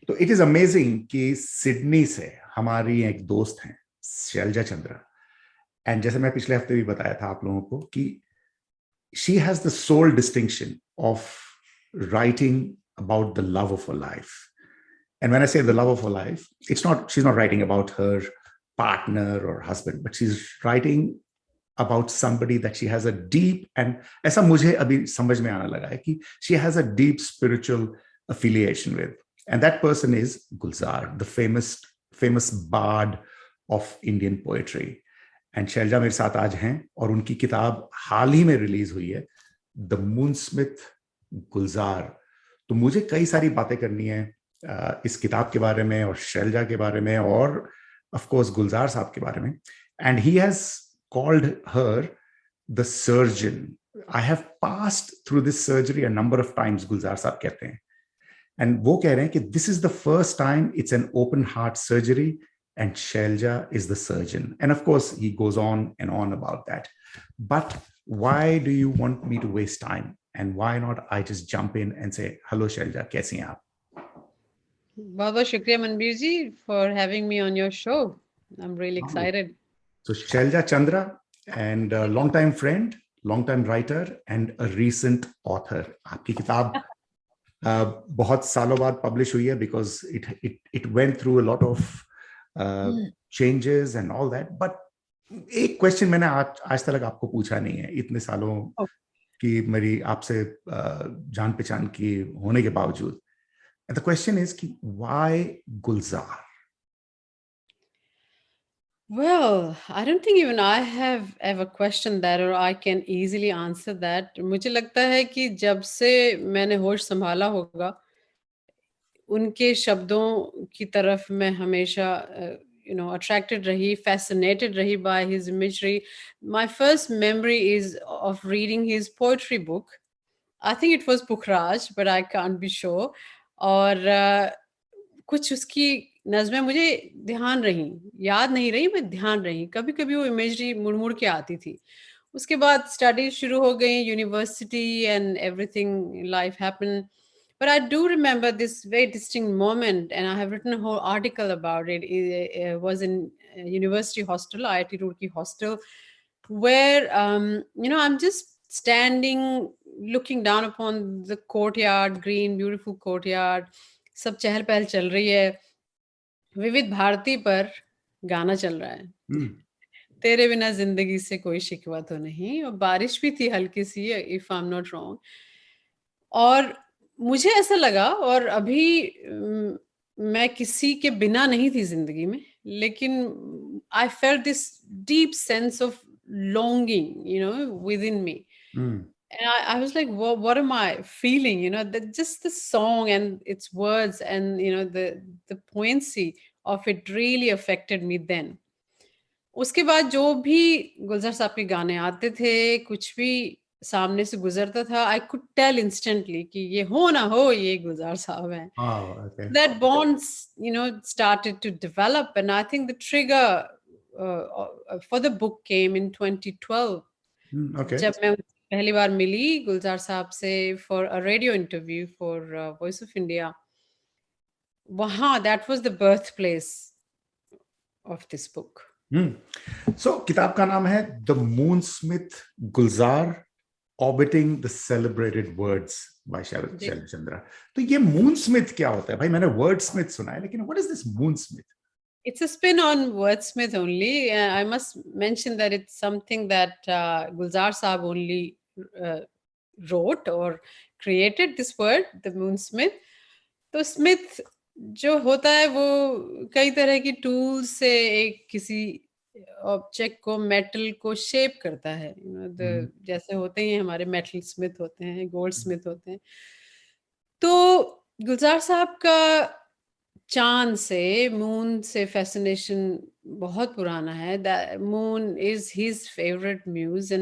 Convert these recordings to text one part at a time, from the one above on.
तो it is amazing कि Sydney से हमारी एक दोस्त हैं शैलजा चंद्रा, एंड जैसे मैं पिछले हफ्ते भी बताया था आप लोगों को कि she has the sole distinction of writing about the love of her life. And when I say the love of her life, it's not, she's not writing about her partner or husband, but she's writing about somebody that she has a deep, and ऐसा मुझे अभी समझ में आने लगा है कि she has a deep spiritual affiliation with. And that person is Gulzar, the famous bard of Indian poetry. And Shailaja मेरे साथ आज हैं और उनकी किताब हाल ही में रिलीज हुई है, द मूनस्मिथ गुलजार. तो मुझे कई सारी बातें करनी है इस किताब के बारे में और शैलजा के बारे में और ऑफ कोर्स गुलजार साहब के बारे में. And he has called her the surgeon. I have passed through this surgery a number of times, Gulzar साहब कहते हैं. एंड वो कह रहे हैं कि this is the first time it's an open heart surgery and Shailja is the surgeon. And of course, he goes on and on about that. But why do you want me to waste time? And why not I just jump in and say, hello, Shailja, kaisi hain aap? बहुत बहुत शुक्रिया मनबीर जी for having me on your show. I'm really excited. So Shailja Chandra, and a long-time friend, long-time writer, and a recent author. आपकी किताब बहुत सालों बाद publish हुई है because it went through a lot of changes and all that. But एक question मैंने आज तक आपको पूछा नहीं है इतने सालों की मेरी आपसे जान पहचान की होने के बावजूद. And the question is कि why Gulzar? Well, I don't think even I have ever questioned that or I can easily answer that. मुझे लगता है कि जब से मैंने होश संभाला होगा उनके शब्दों की तरफ मैं हमेशा attracted rahi, fascinated rahi by his imagery. My first memory is of reading his poetry book. I think it was Pukhraj, but I can't be sure. और कुछ उसकी नज़में मुझे ध्यान रही, याद नहीं रही, मैं ध्यान रही. कभी-कभी वो इमेजरी मुड़-मुड़ के आती थी. उसके बाद स्टडीज शुरू हो गई, university and everything, life happened. But I do remember this very distinct moment, and I have written a whole article about it. It was in University Hostel, IIT Roorkee Hostel, where I'm just standing, looking down upon the courtyard, green, beautiful courtyard. सब चहल पहल चल रही है. विविध भारती पर गाना चल रहा है. तेरे बिना जिंदगी से कोई शिकवा तो नहीं, और बारिश भी थी हल्की सी, if I am not wrong. और मुझे ऐसा लगा, और अभी मैं किसी के बिना नहीं थी जिंदगी में, लेकिन I felt this deep sense of longing within me. And I was like, what am I feeling? Just the song and its words and the poignancy of it really affected me then. उसके बाद जो भी गुलजार साहब के गाने आते थे, कुछ भी सामने से गुजरता था, आई कुड टेल इंस्टेंटली कि ये हो ना हो, ये गुलजार साहब हैं. That bond started to develop, and I think the trigger for the book came in 2012. जब मैं पहली बार मिली गुलजार साहब से for a radio interview for Voice of India, वहाँ that was the birthplace of this book. So किताब का नाम है The Moonsmith Gulzar, Orbiting the Celebrated Words by Shailja Chandra. तो ये Moonsmith क्या होता है भाई? मैंने Wordsmith सुना है, लेकिन what is this Moonsmith? It's a spin on Wordsmith only. I must mention that it's something that Gulzar Saab only wrote or created, this word, the Moonsmith. तो स्मिथ जो होता है वो कई तरह की टूल से एक किसी ऑब्जेक्ट को, मेटल को शेप करता है. जैसे होते हैं हमारे मेटल स्मिथ होते हैं, गोल्ड स्मिथ होते हैं. तो गुलजार साहब का चांद से, मून से फैसिनेशन बहुत पुराना है. That moon is his favourite muse,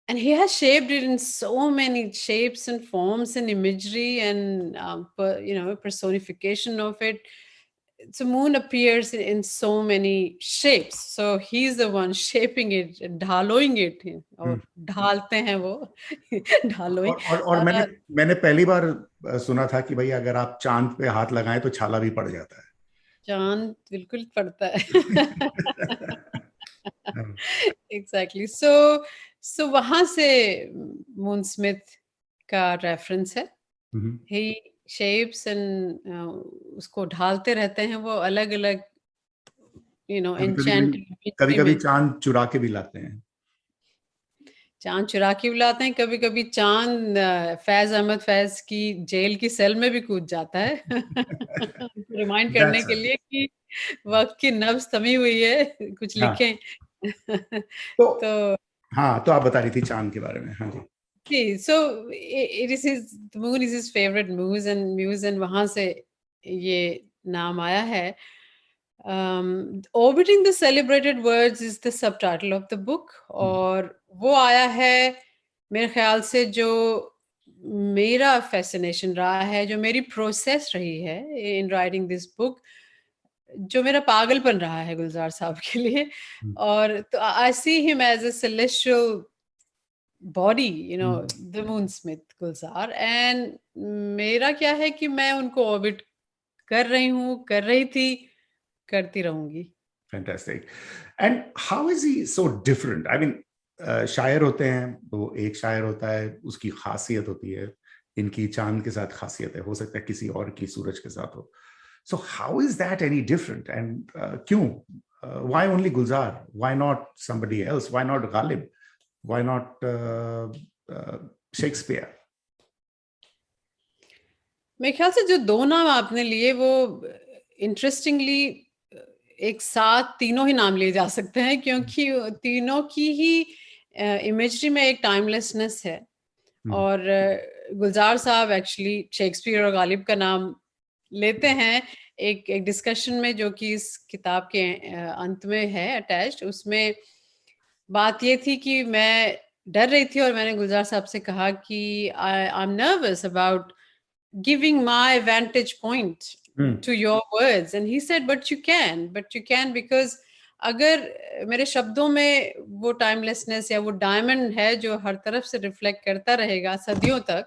and he has shaped it in so many shapes and forms and imagery and personification of it. so moon appears in so many shapes, so he's the one shaping it, ढालोing it, और ढालते हैं वो ढालोing. और मैंने पहली बार सुना था कि भाई अगर आप चांद पे हाथ लगाएं तो छाला भी पड़ जाता चांद बिल्कुल पड़ता है. है. एग्जैक्टली. सो वहां से मून स्मिथ का रेफरेंस है. ही शेप्स एंड उसको ढालते रहते हैं वो अलग अलग, एन्चेंट कभी इमेजरी कभी में. चांद चुरा के भी लाते हैं. चांद चुरा के बुलाते हैं, कभी कभी चांद फैज अहमद फैज की जेल की सेल में भी कूद जाता है. रिमाइंड करने That's के right. लिए कि वक्त की नब्ज थमी हुई है, कुछ हाँ. लिखें. तो तो हाँ, तो आप बता रही थी चांद के बारे में. हाँ जी. so it is his, the moon is his favorite muse, and वहां से ये नाम आया है. Orbiting the celebrated words is the subtitle of the book, और वो आया है मेरे ख्याल से जो मेरा फैसिनेशन रहा है, जो मेरी प्रोसेस रही है इन राइटिंग दिस बुक, जो मेरा पागलपन रहा है गुलजार साहब के लिए. और तो I see him as a celestial body, the Moonsmith Gulzar, and मेरा क्या है कि मैं उनको ऑर्बिट कर रही हूँ, कर रही थी, करती रहूंगी. Fantastic. And how is he so different? I mean, शायर होते हैं, वो एक शायर होता है, उसकी खासियत होती है. इनकी चांद के साथ खासियत है, हो सकता है किसी और की सूरज के साथ हो. So how is that any different? And क्यों? Why only Gulzar? Why not somebody else? Why not Ghalib? Why not Shakespeare? मेरे ख्याल से जो दो नाम आपने लिए वो इंटरेस्टिंगली एक साथ तीनों ही नाम लिए जा सकते हैं, क्योंकि तीनों की ही इमेजरी में एक टाइमलेसनेस है. और गुलजार साहब एक्चुअली शेक्सपियर और गालिब का नाम लेते हैं एक एक डिस्कशन में, जो कि इस किताब के अंत में है अटैच्ड. उसमें बात ये थी कि मैं डर रही थी और मैंने गुलजार साहब से कहा कि I am nervous about giving my vantage point to your words, and he said but you can because अगर मेरे शब्दों में वो टाइमलेसनेस या वो डायमंड है जो हर तरफ से रिफ्लेक्ट करता रहेगा सदियों तक,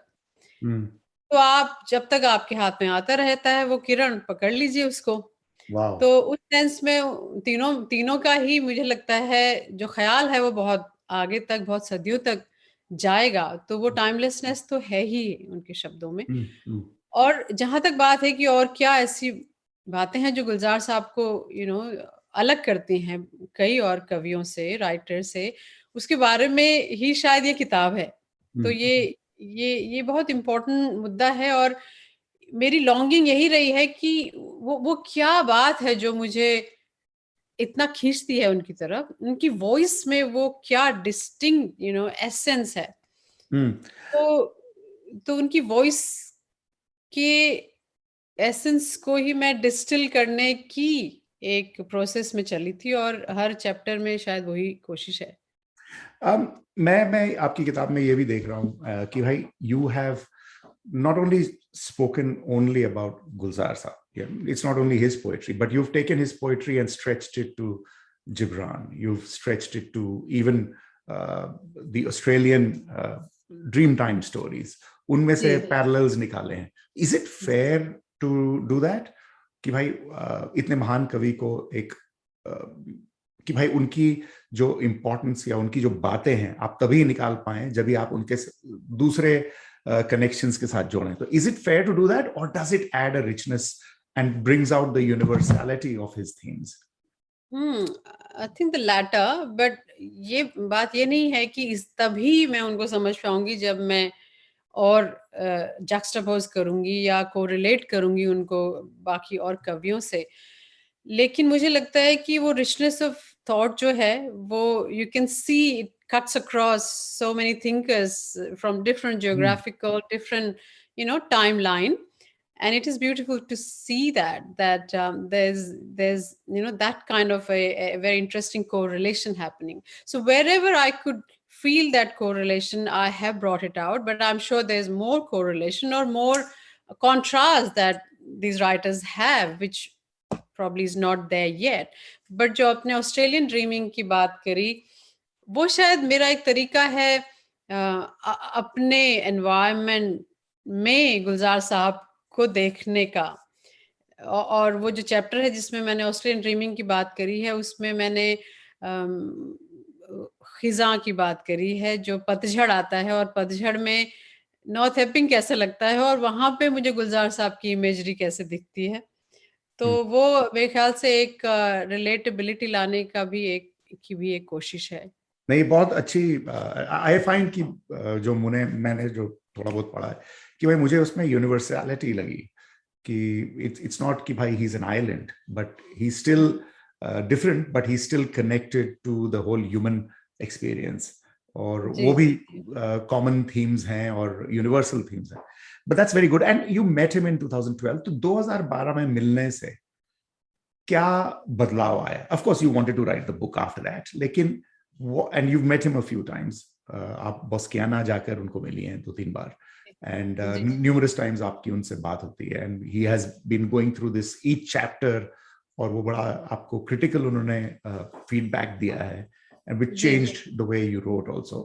तो आप जब तक आपके हाथ में आता रहता है वो किरण पकड़ लीजिए उसको. Wow. तो उस सेंस में तीनों तीनों का ही मुझे लगता है जो ख्याल है वो बहुत आगे तक, बहुत सदियों तक जाएगा. तो वो टाइमलेसनेस तो है ही उनके शब्दों में. और जहां तक बात है कि और क्या ऐसी बातें हैं जो गुलजार साहब को अलग करती हैं कई और कवियों से, राइटर से, उसके बारे में ही शायद ये किताब है. तो ये बहुत इम्पोर्टेंट मुद्दा है. और मेरी लॉन्गिंग यही रही है कि वो क्या बात है जो मुझे इतना खींचती है उनकी तरफ. उनकी वॉइस में वो क्या डिस्टिंक्ट एसेंस है. तो उनकी वॉइस के एसेंस को ही मैं डिस्टिल करने की एक प्रोसेस में चली थी, और हर चैप्टर में शायद वही कोशिश है. मैं आपकी किताब में ये भी देख रहा हूँ कि भाई you have not only spoken only about Gulzar Saab. Yeah, it's not only his poetry, but you've taken his poetry and stretched it to Gibran. You've stretched it to even the Australian Dreamtime stories. उनमें से parallels निकाले हैं. Is it fair to do that? कि भाई इतने महान कवि को एक कि भाई उनकी जो इम्पोर्टेंस या उनकी जो बातें हैं आप तभी निकाल पाए जब भी आप उनके दूसरे connections के साथ जोड़ें. तो is it fair to do that, or does it add a richness and brings out the universality of his themes? I think the latter, but ये बात ये नहीं है कि इस तभी मैं उनको समझ पाऊंगी जब मैं और जक्सटापोज करूंगी या कोरिलेट करूंगी उनको बाकी और कवियों से. लेकिन मुझे लगता है कि वो रिचनेस ऑफ थॉट जो है वो you can see it cuts across so many thinkers from different geographical, different, timeline. And it is beautiful to see that there's that kind of a very interesting correlation happening. So wherever I could feel that correlation, I have brought it out, but I'm sure there's more correlation or more contrast that these writers have, which probably is not there yet. But जो आपने Australian dreaming की बात करी, वो शायद मेरा एक तरीका है अपने एनवायरनमेंट में गुलजार साहब को देखने का। और वो जो चैप्टर है जिसमें मैंने ऑस्ट्रेलियन ड्रीमिंग की बात करी है, उसमें मैंने खिज़ां की बात करी है, जो पतझड़ आता है और पतझड़ में नॉर्थ एपिंग कैसा लगता है और वहाँ पे मुझे गुलजार साहब की इमेजरी कैसे दिखती है। तो वो मेरे ख्याल से एक रिलेटेबिलिटी लाने का भी एक कोशिश है। नहीं, बहुत अच्छी। आई फाइंड कि जो मैंने जो थोड़ा बहुत पढ़ा है कि भाई मुझे उसमें यूनिवर्सलिटी लगी कि इट्स नॉट कि भाई he is an island, but he still different, but he still connected to the whole human experience, और वो भी कॉमन थीम्स हैं और यूनिवर्सल थीम्स हैं। But that's very good. And you met him in 2012, तो 2012 में मिलने से क्या बदलाव आया? Of course you wanted to write the book after that, लेकिन and you met him a few times, आप बॉस्कियाना जाकर उनको मिली हैं 2-3 बार, and numerous times आपकी उनसे बात होती है, and he has been going through this each chapter, और वो बड़ा आपको critical उन्होंने feedback दिया है, and which changed the way you wrote also.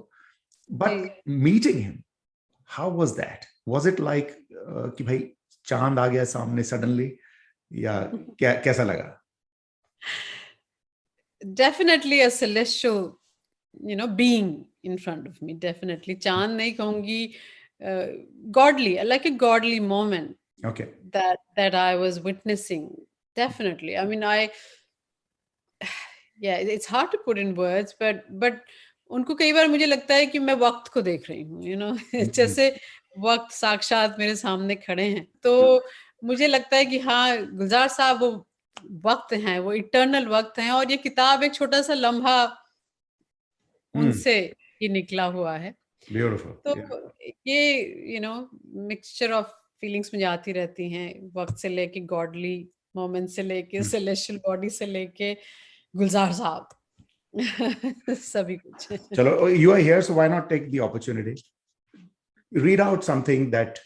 But meeting him, how was that? Was it like कि भाई चांद आ गया सामने suddenly, या कैसा लगा? Definitely a celestial, being in front of me. Definitely चांद नहीं कहूंगी, godly, like a godly moment. Okay. That I was witnessing. Definitely. I mean, yeah, it's hard to put in words, but उनको कई बार मुझे लगता है कि मैं वक्त को देख रही हूँ, जैसे वक्त साक्षात मेरे सामने खड़े हैं। तो मुझे लगता है कि हाँ, गुलजार साहब वो वक्त हैं, वो इटर्नल वक्त हैं, और ये किताब एक छोटा सा लम्हा उनसे ही निकला हुआ है। Beautiful. तो Yeah. ये मिक्सचर ऑफ फीलिंग्स मुझे आती रहती हैं, वक्त से लेके गॉडली मोमेंट से लेके सेलेस्टियल बॉडी से लेके गुलजार साहब सभी कुछ। चलो, you are here, so why not take the opportunity, read out something that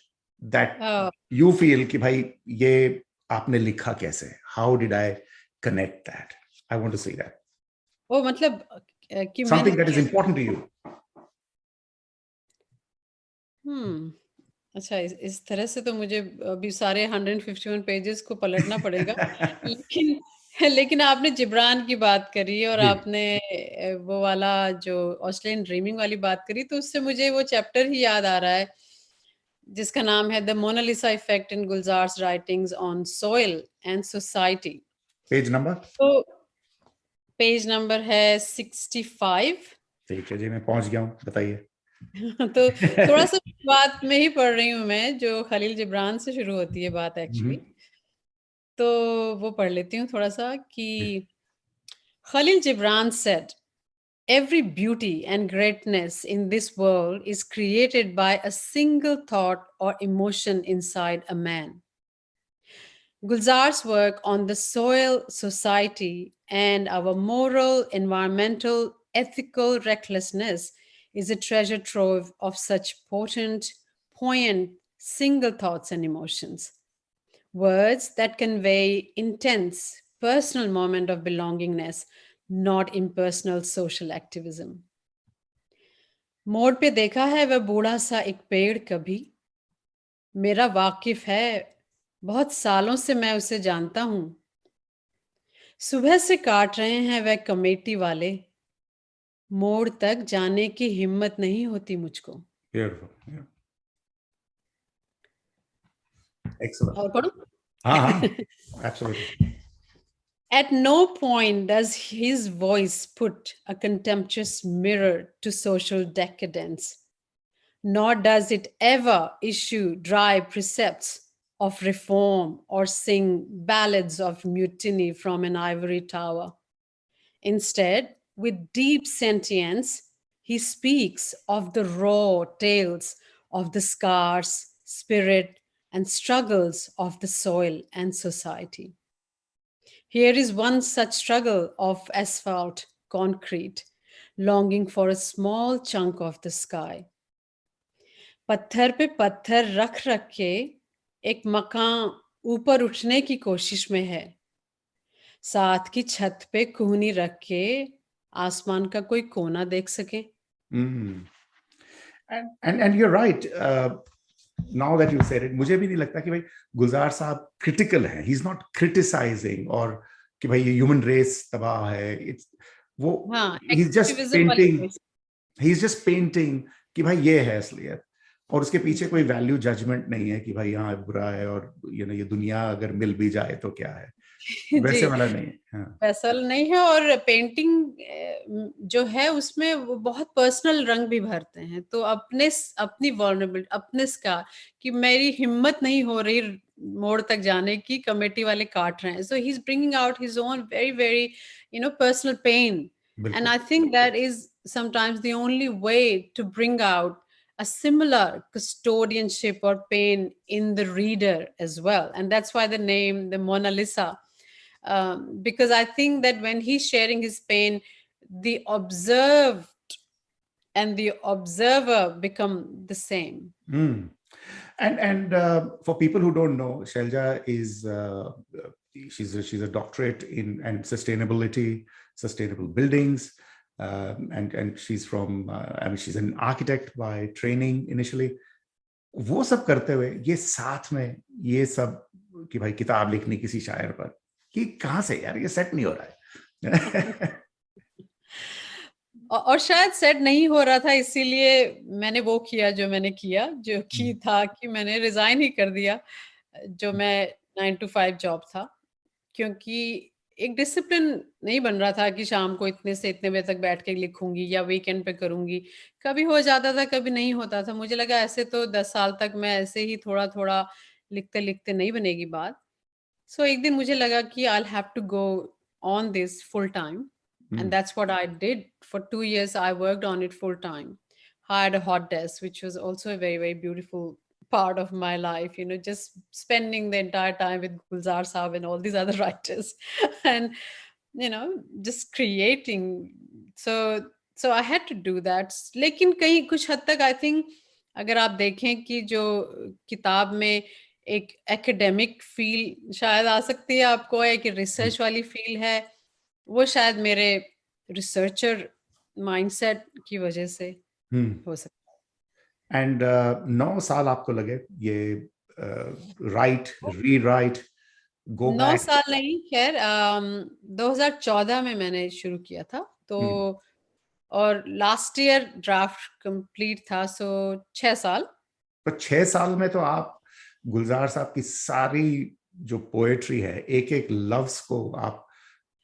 you feel कि भाई ये आपने लिखा कैसे? How did I connect that? I want to see that. वो मतलब कि something that is important to you. अच्छा, इस तरह से तो मुझे अभी सारे 151 पेजेस को पलटना पड़ेगा। लेकिन आपने जिब्रान की बात करी और आपने वो वाला जो ऑस्ट्रेलियन ड्रीमिंग वाली बात करी, तो उससे मुझे वो चैप्टर ही याद आ रहा है जिसका नाम है the Mona Lisa effect in Gulzar's writings on soil and society. Page number? तो पेज नंबर है 65। ठीक है जी, मैं पहुंच गया हूँ, बताइए। तो थोड़ा सा बात में ही पढ़ रही हूँ मैं, जो खलील जिब्रान से शुरू होती है बात एक्चुअली। तो वो पढ़ लेती हूँ थोड़ा सा कि Khalil Gibran said, "Every beauty and greatness in this world is created by a single thought or emotion inside a man." Gulzar's work on the soil, society, and our moral, environmental, ethical recklessness is a treasure trove of such potent, poignant, single thoughts and emotions. Words that convey intense, personal moment of belongingness, not impersonal social activism. मोड़ पे देखा है वह बूढ़ा सा एक पेड़ कभी, मेरा वाकिफ है, बहुत सालों से मैं उसे जानता हूं। सुबह से काट रहे हैं वह कमेटी वाले, मोड़ तक जाने की हिम्मत नहीं होती मुझको। Beautiful. Yeah. Excellent. और पढ़ूं? Absolutely. At no point does his voice put a contemptuous mirror to social decadence, nor does it ever issue dry precepts of reform or sing ballads of mutiny from an ivory tower. Instead, with deep sentience, he speaks of the raw tales of the scars, spirit, and struggles of the soil and society. Here is one such struggle of asphalt, concrete, longing for a small chunk of the sky. पत्थर पे पत्थर रख रख के एक मकान ऊपर उठने की कोशिश में है, साथ की छत पे कूहनी रख के आसमान का कोई कोना देख सके। Mm. And you're right. Now that you said it, मुझे भी नहीं लगता कि भाई गुलजार साहब क्रिटिकल हैं. He's not criticizing और कि भाई ये ह्यूमन रेस तबाह है. It's वो हाँ, he's just एक्टिविज्म वाली painting. Voice. He's just painting कि भाई ये है असलियत. और उसके पीछे कोई वैल्यू जजमेंट नहीं है कि भाई हाँ बुरा है और ये दुनिया अगर मिल भी जाए तो क्या है. जी, वैसे वाला नहीं है. हाँ. वैसा नहीं है। और पेंटिंग जो है उसमें वो बहुत पर्सनल रंग भी भरते हैं। तो अपनी वल्नरेबिलिटी, अपनेस का, कि मेरी हिम्मत नहीं हो रही मोड़ तक जाने की, कमेटी वाले काट रहे हैं। So he is bringing out his own very very personal pain. And बिल्कुल. I think that is sometimes the only way to bring out a similar custodianship or pain in the reader as well. And that's why the name, the Mona Lisa, because I think that when he's sharing his pain, the observed and the observer become the same. Mm. And for people who don't know, Shailja is she's a doctorate in and sustainability, sustainable buildings, and she's from I mean she's an architect by training initially. वो सब करते हुए ये साथ में ये सब कि भाई किताब लिखनी किसी शायर पर, कि कहाँ से यार ये सेट नहीं हो रहा है. और शायद सेट नहीं हो रहा था, इसीलिए मैंने वो किया जो मैंने किया, जो कि था कि मैंने रिजाइन ही कर दिया जो मैं 9 to 5 जॉब था। क्योंकि एक डिसिप्लिन नहीं बन रहा था कि शाम को इतने से इतने बजे तक बैठ के लिखूंगी या वीकेंड पे करूंगी। कभी हो जाता था, कभी नहीं होता था। मुझे लगा ऐसे तो 10 साल तक मैं ऐसे ही थोड़ा थोड़ा लिखते लिखते नहीं बनेगी बात। सो एक दिन मुझे लगा कि I have to go on this full time, and that's what I did. For 2 years I worked on it full time, hired a hot desk, which was also a very very beautiful part of my life, just spending the entire time with Gulzar Saab and all these other writers, and just creating. So I had to do that. लेकिन कहीं कुछ हद तक I think अगर आप देखें कि जो किताब में एक एकेडमिक फील शायद आ सकती है आपको, एक रिसर्च वाली फील है, वो शायद मेरे रिसर्चर माइंडसेट की वजह से हो सकता एंड 9 साल आपको लगे ये राइट है। री राइट गो 9 बैक. साल नहीं, खैर 2014 में मैंने शुरू किया था, तो और लास्ट ईयर ड्राफ्ट कंप्लीट था, सो 6 साल। तो 6 साल में तो आप गुलजार साहब की सारी जो पोएट्री है एक एक लफ्ज को आप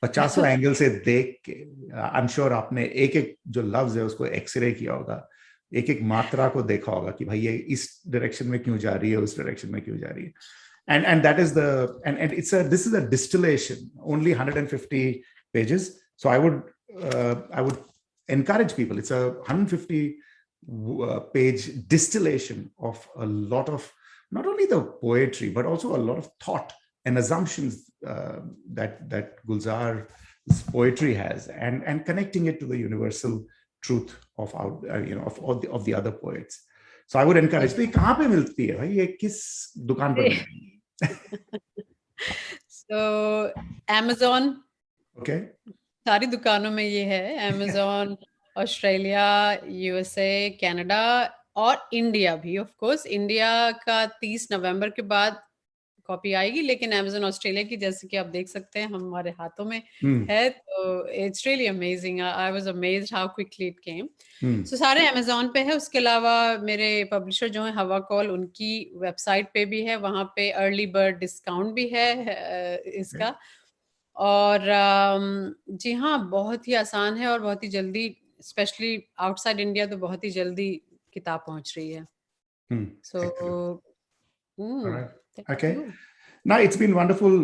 50 एंगल से देख के, आई एम श्योर आपने एक एक जो लफ्ज है उसको एक्सरे किया होगा, एक एक मात्रा को देखा होगा कि भाई ये इस डायरेक्शन में क्यों जा रही है, उस डायरेक्शन में क्यों जा रही है. And that is and this is a distillation, only 150 pages. So I would encourage people. It's a 150 page distillation of a lot of not only the poetry but also a lot of thought and assumptions that Gulzar's poetry has, and connecting it to the universal truth of of the other poets. So I would encourage. तो ये कहाँ पे मिलती है भाई, ये किस दुकान पर मिलेगी? सो Amazon, Okay. सारी दुकानों में ये है। Amazon, ऑस्ट्रेलिया, यूएसए, कनाडा और इंडिया भी। ऑफ कोर्स इंडिया का 30 नवंबर के बाद कॉपी आएगी, लेकिन Amazon ऑस्ट्रेलिया की, जैसे कि आप देख सकते हैं, हमारे हाथों में है। तो it's really amazing, I was amazed how quickly it came. So सारे Amazon पे है। उसके अलावा मेरे पब्लिशर जो है हवा कॉल, उनकी वेबसाइट पे भी है, वहाँ पे अर्ली बर्ड डिस्काउंट भी है इसका। और जी हाँ, बहुत ही आसान है और बहुत ही जल्दी, स्पेशली आउटसाइड इंडिया तो बहुत ही जल्दी किताब पहुंच रही है। सो Excellent. All right. Thank Okay. You. Now it's been wonderful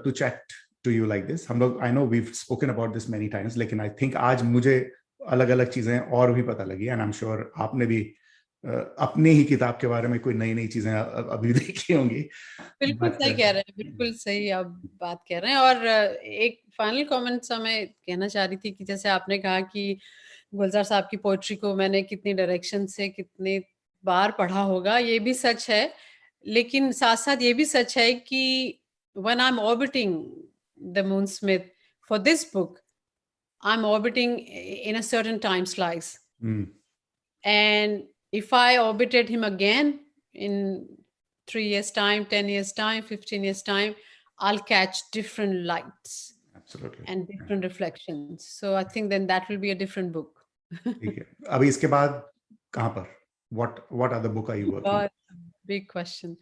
to chat to you like this. हम लोग, I know we've spoken about this many times, लेकिन I think आज मुझे अलग अलग चीजें और भी पता लगी, and I'm sure आपने भी अपनी ही किताब के बारे में कोई नई नई चीजें अभी देखी होंगी. बिल्कुल But सही कह रहे हैं, बिल्कुल सही आप बात कह रहे हैं। और एक फाइनल कमेंट सा मैं कहना चाह रही थी कि जैसे आपने कहा कि गुलजार साहब की पोएट्री को मैंने कितनी डायरेक्शन से कितनी बार पढ़ा होगा, ये भी सच है। लेकिन साथ-साथ ये भी सच है कि when I am orbiting the Moonsmith, for this book, I'm orbiting in a certain time slice. And if I orbited him again in 3 years' time, 10 years' time, 15 years' time, I'll catch different lights. Absolutely. And different reflections. So I think then that will be a different book. ठीक है. अभी इसके बाद कहाँ पर? What other book are you working on? Big question.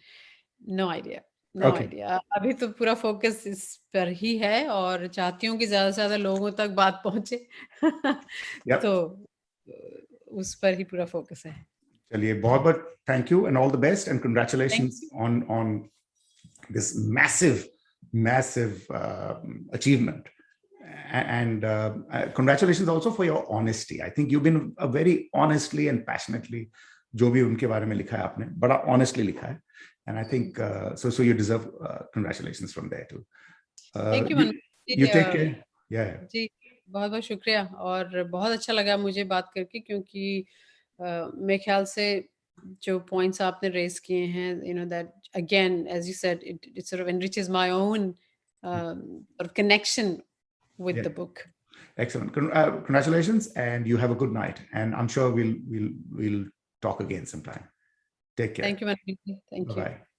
No idea. No idea. अभी तो पूरा फोकस इस पर ही है और चाहती हूँ कि ज्यादा से ज्यादा लोगों तक बात पहुंचे. तो उस पर ही पूरा फोकस है. चलिए, बहुत thank you and all the best and congratulations on this massive achievement. And congratulations also for your honesty. I think you've been a very honestly and passionately, जो भी उनके बारे में लिखा है आपने, बड़ा honestly लिखा है. And I think so you deserve congratulations from there too. Thank you, Manbir. You take care. Yeah. जी, बहुत बहुत शुक्रिया और बहुत अच्छा लगा मुझे बात करके क्योंकि मेरे ख्याल से जो पॉइंट्स आपने रेज किए हैं, you know, that again, as you said, it sort of enriches my own sort of connection with the book. Excellent. Congratulations, and you have a good night. And I'm sure we'll talk again sometime. Take care. Thank you, Manbir. Thank you. Bye-bye.